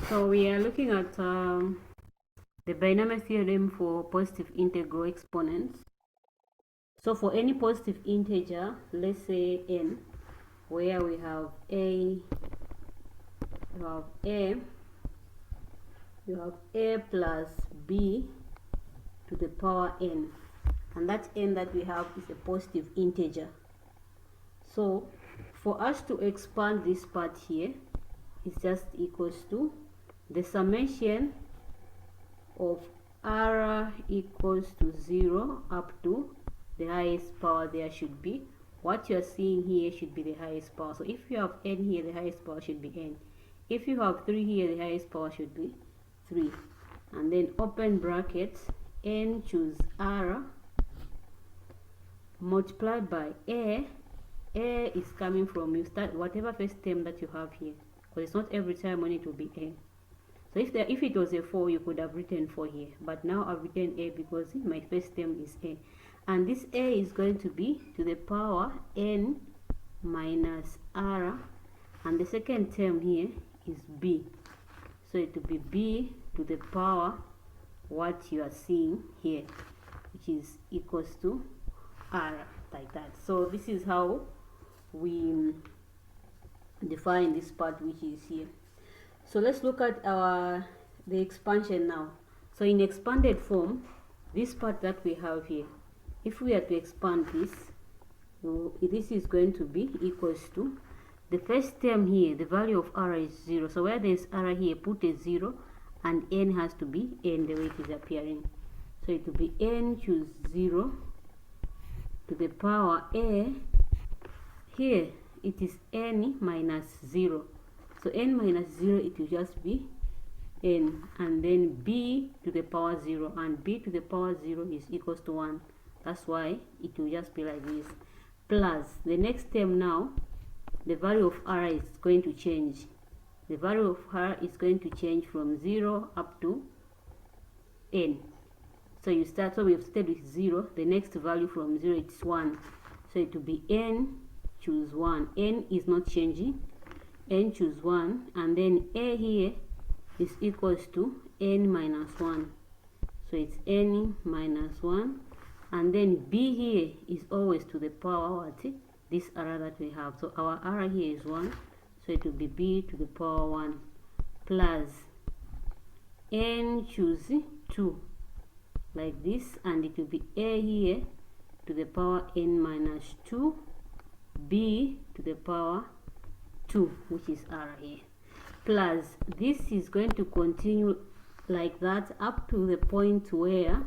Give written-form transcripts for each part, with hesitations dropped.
So we are looking at the binomial theorem for positive integral exponents. So for any positive integer, let's say n, where we have you have a plus b to the power n, and that n that we have is a positive integer. So for us to expand this part here, it's just equals to the summation of r equals to 0 up to the highest power. There should be, what you are seeing here should be the highest power. So if you have n here, the highest power should be n. If you have 3 here, the highest power should be 3. And then open brackets, n choose r multiplied by a is coming from, you start whatever first term that you have here, because it's not every time when it will be n. So if it was a 4, you could have written 4 here, but now I've written a because my first term is a, and this a is going to be to the power n minus r, and the second term here is b, so it will be b to the power what you are seeing here, which is equals to r, like that. So this is how we define this part which is here. So let's look at the expansion now. So in expanded form, this part that we have here, if we are to expand this, this is going to be equals to the first term here, the value of r is 0. So where there is r here, put a 0, and n has to be n the way it is appearing. So it will be n choose 0 to the power a. Here it is n minus 0. So n minus 0, it will just be n, and then b to the power 0, and b to the power 0 is equals to 1. That's why it will just be like this, plus the next term. Now the value of r is going to change. The value of r is going to change from 0 up to n. So you start, so we have started with 0, the next value from 0 it's 1, so it will be n choose 1. N is not changing, n choose 1, and then a here is equals to n minus 1, so it's n minus 1, and then b here is always to the power what, this r that we have. So our r here is 1, so it will be b to the power 1, plus n choose 2, like this, and it will be a here to the power n minus 2, b to the power 2, which is r here, plus this is going to continue like that up to the point where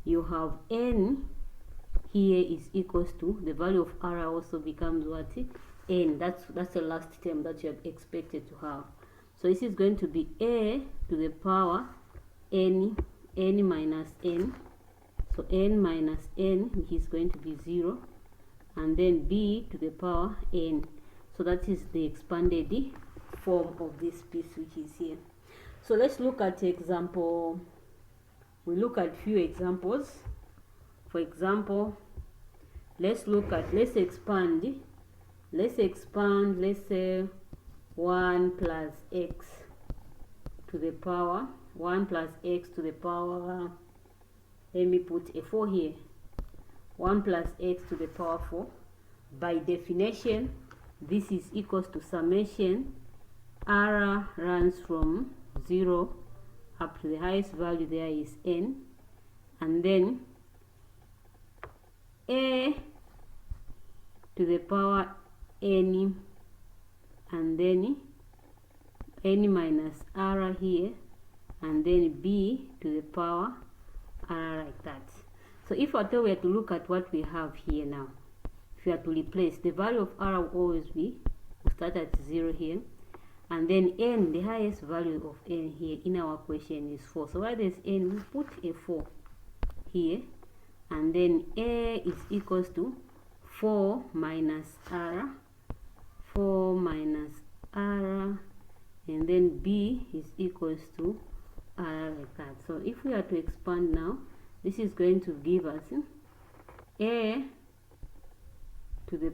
you have n here is equals to the value of r also becomes what, n. That's the last term that you are expected to have. So this is going to be a to the power n minus n, so n minus n, which is going to be 0, and then b to the power n. So that is the expanded form of this piece which is here. So let's look at example. We look at few examples. For example, let's expand, let's say 1 plus x to the power, 1 plus x to the power, let me put a 4 here, 1 plus x to the power 4. By definition, this is equals to summation r runs from 0 up to the highest value, there is n, and then a to the power n, and then n minus r here, and then b to the power r, like that. So if at all we are to look at what we have here now, if you are to replace, the value of r will always be, we start at 0 here, and then n, the highest value of n here in our question is 4. So where there's n, we put a 4 here, and then a is equals to 4 minus r, 4 minus r, and then b is equals to r, like that. So if we are to expand now, this is going to give us a to the,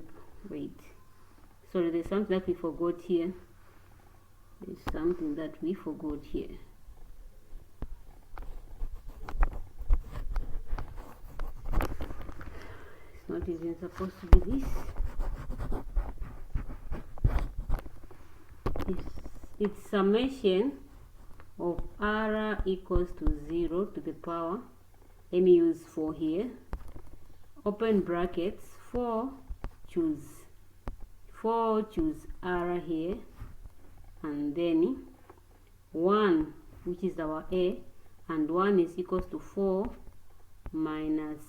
wait, sorry, there's something that we forgot here. There's something that we forgot here. It's not even supposed to be this. It's summation of r equals to 0 to the power, let me use 4 here, open brackets, 4 choose r here, and then 1, which is our a, and 1 is equals to 4 minus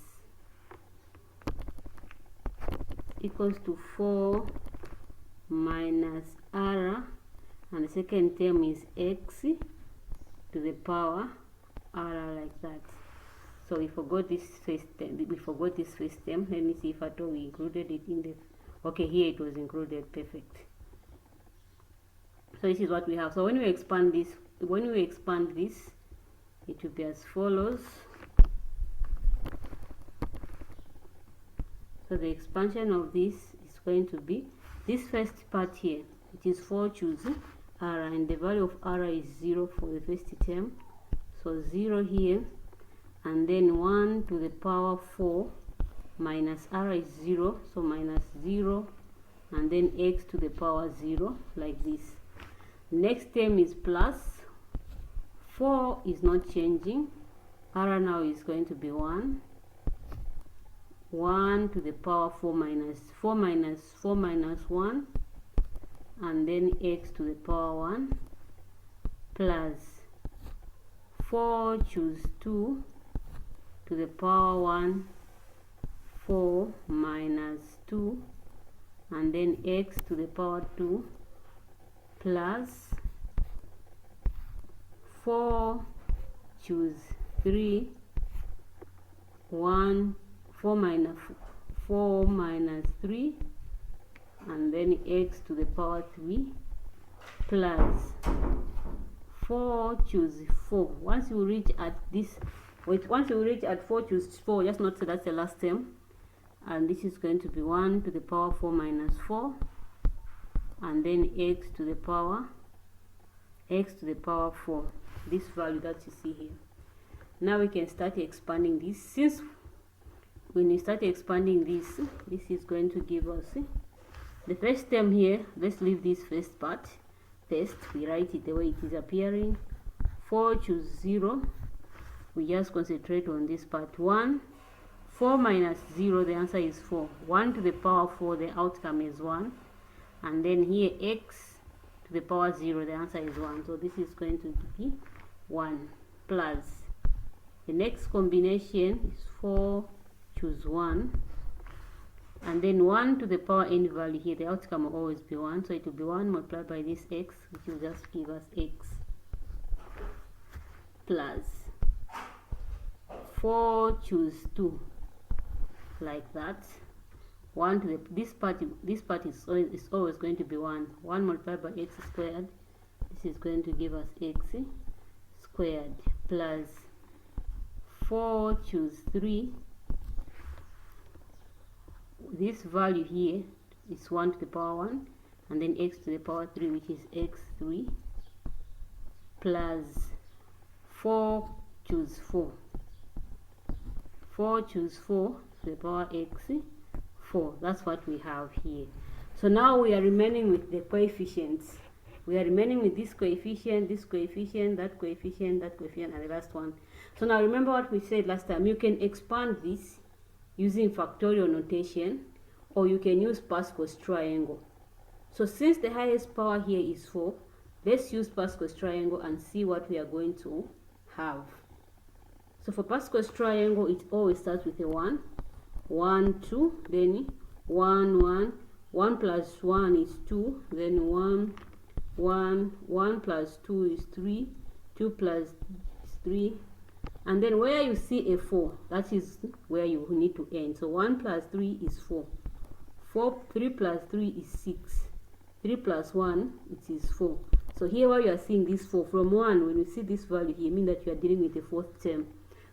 r, and the second term is x to the power r, like that. So we forgot this first term. Let me see if at all we included it in the, okay, here it was included. Perfect. So this is what we have. So when we expand this, it will be as follows. So the expansion of this is going to be this first part here, it is 4 choose r, and the value of r is 0 for the first term, so 0 here, and then 1 to the power 4 minus r is 0, so minus 0, and then x to the power 0, like this. Next term is plus 4 is not changing, r now is going to be 1 to the power 4 minus 1, and then x to the power 1 plus 4 choose 2 to the power 1, 4 minus 2, and then x to the power 2 plus 4 choose 3, 4 minus 3, and then x to the power 3 plus 4 choose 4. Once you reach at 4 choose 4, just note that that's the last term, and this is going to be 1 to the power 4 minus 4, and then x to the power 4, this value that you see here. Now we can start expanding this. Since when we start expanding this is going to give us the first term here. Let's leave this first part first. We write it the way it is appearing. 4 choose 0. We just concentrate on this part. 4 minus 0, the answer is 4. 1 to the power 4, the outcome is 1. And then here x to the power 0, the answer is 1. So this is going to be 1 plus the next combination is 4 choose 1, and then 1 to the power any value here, the outcome will always be 1, so it will be 1 multiplied by this x, which will just give us x, plus 4 choose 2, like that. 1 to the, this part is always going to be 1 multiplied by x squared, this is going to give us x squared, plus 4 choose 3, this value here is 1 to the power 1, and then x to the power 3, which is x3, plus 4 choose 4 to the power x4. That's what we have here. So now we are remaining with the coefficients. We are remaining with this coefficient, that coefficient, and the last one. So now remember what we said last time. You can expand this using factorial notation, or you can use Pascal's triangle. So since the highest power here is 4, let's use Pascal's triangle and see what we are going to have. So for Pascal's triangle, it always starts with a 1, 1, 2, then 1, 1, 1 plus 1 is 2, then 1, 1, 1 plus 2 is 3, 2 plus 3, and then where you see a 4, that is where you need to end. So 1 plus 3 is 4, 3 plus 3 is 6, 3 plus 1 it is 4. So here where you are seeing this 4, from 1, when you see this value here, mean that you are dealing with a fourth term.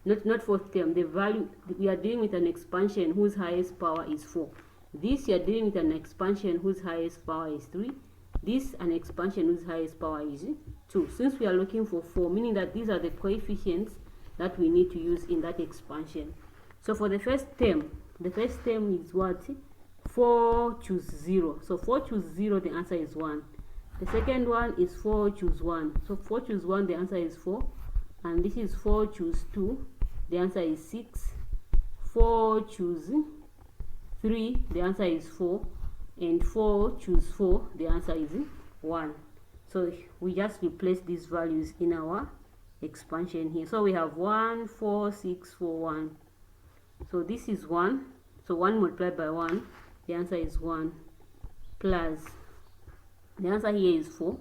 Not fourth term, the value, we are dealing with an expansion whose highest power is 4. This you are dealing with an expansion whose highest power is 3. this an expansion whose highest power is 2. Since we are looking for 4, meaning that these are the coefficients that we need to use in that expansion. So for the first term is what? 4 choose 0. So 4 choose 0, the answer is 1. The second one is 4 choose 1. So 4 choose 1, the answer is 4. And this is 4 choose 2, the answer is 6. 4 choose 3, the answer is 4. And 4 choose 4, the answer is 1. So we just replace these values in our expansion here. So we have 1, 4, 6, 4, 1. So this is 1. So 1 multiplied by 1, the answer is 1. Plus, the answer here is 4.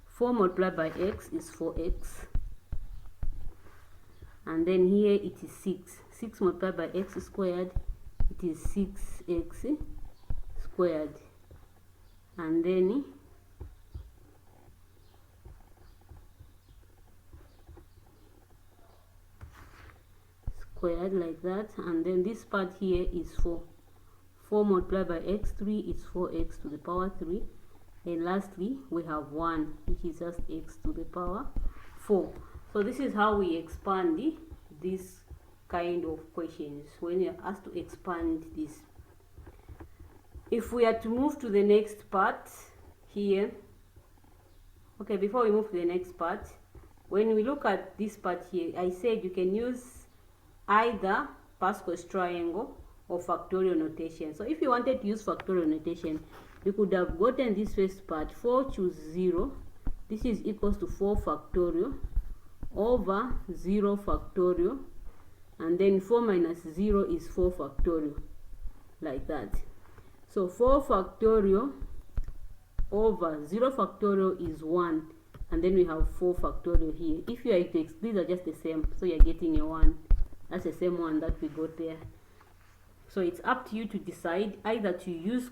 4 multiplied by x is 4x. And then here it is 6. 6 multiplied by x squared, it is 6x squared. And then squared like that. And then this part here is 4. 4 multiplied by x3 is 4x to the power 3. And lastly, we have 1, which is just x to the power 4. So this is how we expand this kind of questions, when you're asked to expand this. If we are to move to the next part here, okay, before we move to the next part, when we look at this part here, I said you can use either Pascal's triangle or factorial notation. So if you wanted to use factorial notation, you could have gotten this first part, 4 choose 0, this is equals to 4 factorial over 0 factorial, and then 4 minus 0 is 4 factorial, like that. So 4 factorial over 0 factorial is 1, and then we have 4 factorial here. If you are to these are just the same, so you're getting a 1. That's the same one that we got there. So it's up to you to decide either to use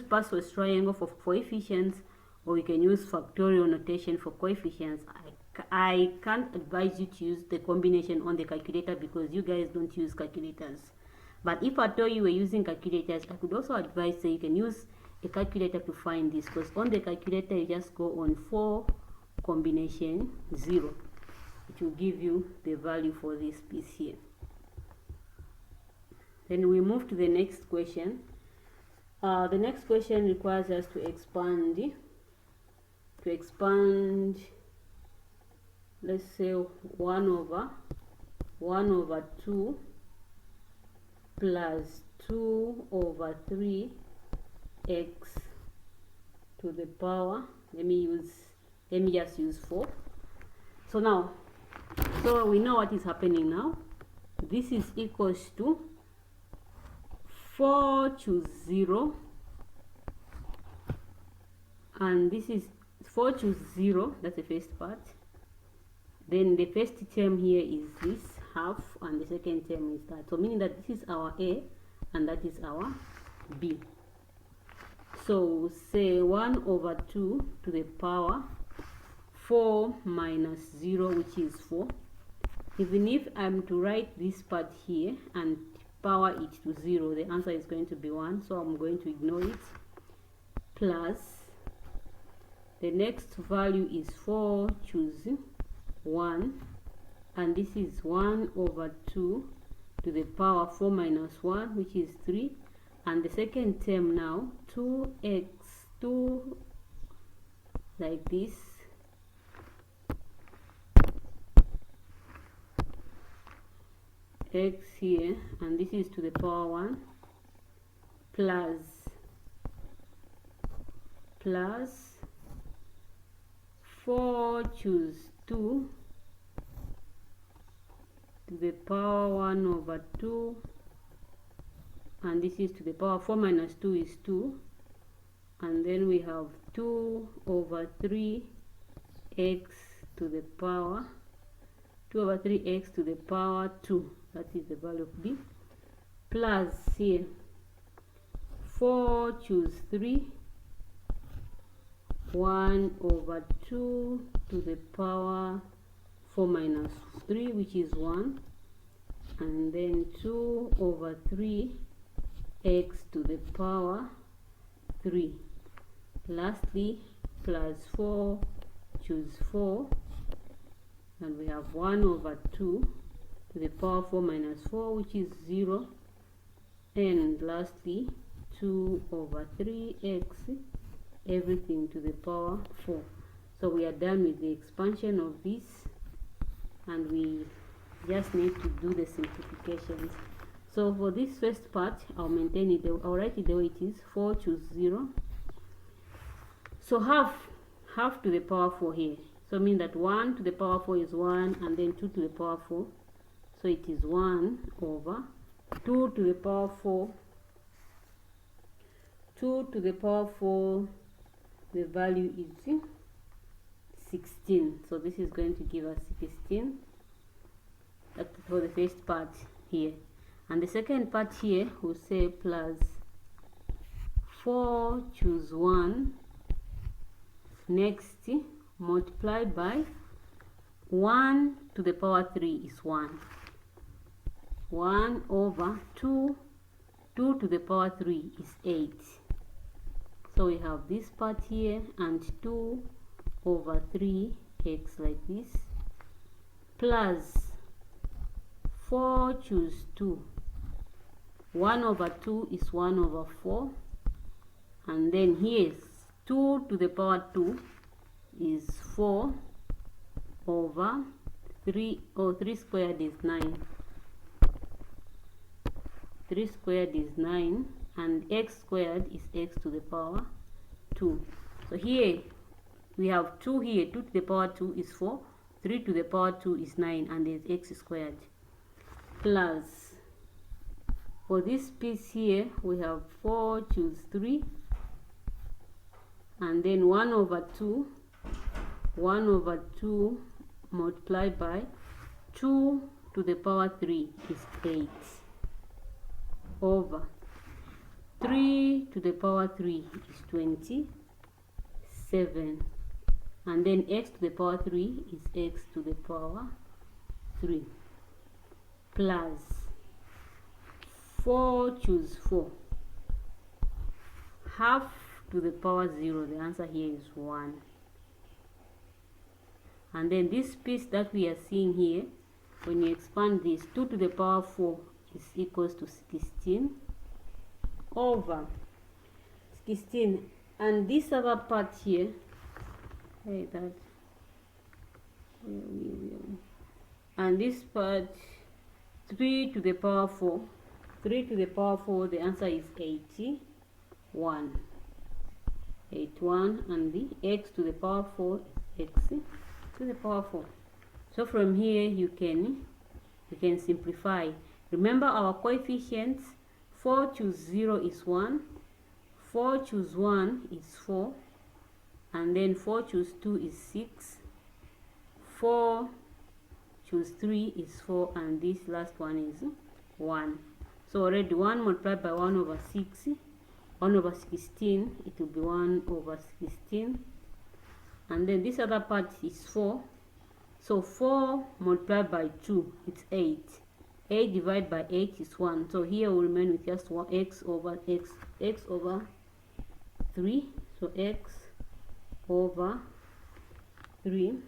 Pascal's triangle for coefficients, or we can use factorial notation for coefficients. I can't advise you to use the combination on the calculator because you guys don't use calculators. But if I told you were using calculators, I could also advise that you can use a calculator to find this, because on the calculator you just go on 4 combination 0. It will give you the value for this piece here. Then we move to the next question. The next question requires us to expand, let's say 1 over 2 plus 2 over 3 x to the power, let me just use 4. So we know what is happening now. This is equals to 4 choose 0, and this is 4 choose 0, that's the first part. Then the first term here is this half, and the second term is that. So meaning that this is our A and that is our B. So say 1 over 2 to the power 4 minus 0, which is 4. Even if I'm to write this part here and power it to 0, the answer is going to be 1, so I'm going to ignore it. Plus, the next value is 4 choose 1, and this is 1 over 2 to the power 4 minus 1, which is 3. And the second term now, 2x, 2 like this, x here, and this is to the power 1, plus 4 choose 2 to the power 1 over 2, and this is to the power 4 minus 2 is 2, and then we have 2 over 3 x to the power 2 over 3x to the power 2, that is the value of B, plus here 4 choose 3 1 over 2 to the power 4 minus 3, which is 1, and then 2 over 3 x to the power 3. Lastly, plus 4, choose 4, and we have 1 over 2 to the power 4 minus 4, which is 0. And lastly, 2 over 3x, everything to the power 4. So we are done with the expansion of this, and we just need to do the simplifications. So for this first part, I'll maintain it, I'll write it the way it is. 4, choose 0. So half to the power 4 here. So mean that 1 to the power 4 is 1, and then 2 to the power 4. So it is 1 over 2 to the power 4. 2 to the power 4, the value is 16. So this is going to give us 16. That's for the first part here. And the second part here, we'll say plus 4, choose 1. Next, multiply by 1 to the power 3 is 1. 1 over 2 to the power 3 is 8. So we have this part here, and 2 over 3x like this, plus 4, choose 2. 1 over 2 is 1 over 4, and then here's 2 to the power 2 is 4 over 3, or 3 squared is 9. 3 squared is 9, and x squared is x to the power 2. So here we have 2 here. 2 to the power 2 is 4, 3 to the power 2 is 9, and there's x squared. Plus, for this piece here, we have 4, choose 3, and then 1 over 2 multiplied by 2 to the power 3 is 8 over 3 to the power 3 is 27, and then x to the power 3 is x to the power 3, plus 4, choose 4, half to the power 0, the answer here is 1. And then this piece that we are seeing here, when you expand this, 2 to the power 4 is equals to 16 over 16, and this other part here, and this part, 3 to the power 4, 3 to the power 4, the answer is 81. 81, and the x to the power 4 is x to the power 4. So from here you can simplify. Remember our coefficients. 4 choose 0 is 1, 4 choose 1 is 4, and then 4 choose 2 is 6, 4 choose 3 is 4, and this last one is 1. So already 1 multiplied by 1 over 6, 1 over 16, it will be 1 over 16, and then this other part is 4. So 4 multiplied by 2, it's 8. 8 divided by 8 is 1. So here we'll remain with just 1, x over 3. So x over 3.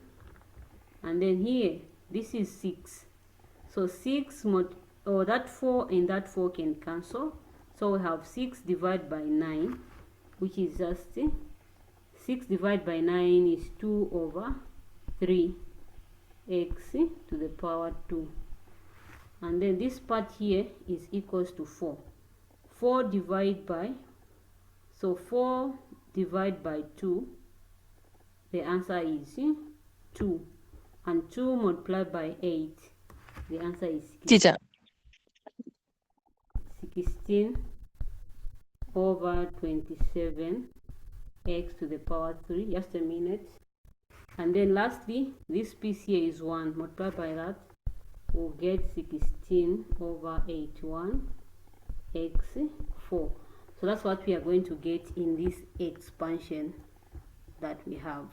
And then here, this is 6. So 6, that 4 and that 4 can cancel. So we have 6 divided by 9, which is just 6 divided by 9 is 2 over 3 x to the power 2. And then this part here is equals to 4. 4 divided by 2, the answer is 2. And 2 multiplied by 8, the answer is 16 over 27 x to the power 3. Just a minute. And then lastly, this piece here is 1. Multiplied by that, we'll get 16 over 81 x 4. So that's what we are going to get in this expansion that we have.